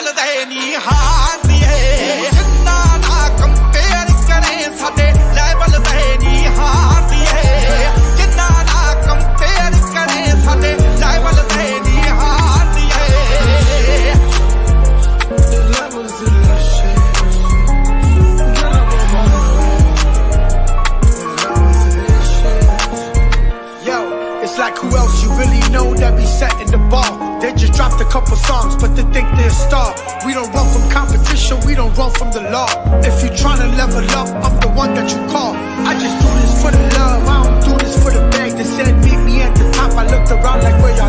level they नहीं हारती है जितना ना compare करें साडे level they नहीं हारती है जितना ना compare करें साडे level they नहीं हारती है levels in the shit It's like who else you really know that be setting the bar. They just dropped a couple songs, but they think they're a star. We don't run from competition, we don't run from the law. If you tryna level up, I'm the one that you call. I just do this for the love, I don't do this for the bag. They said meet me at the top, I looked around like where y'all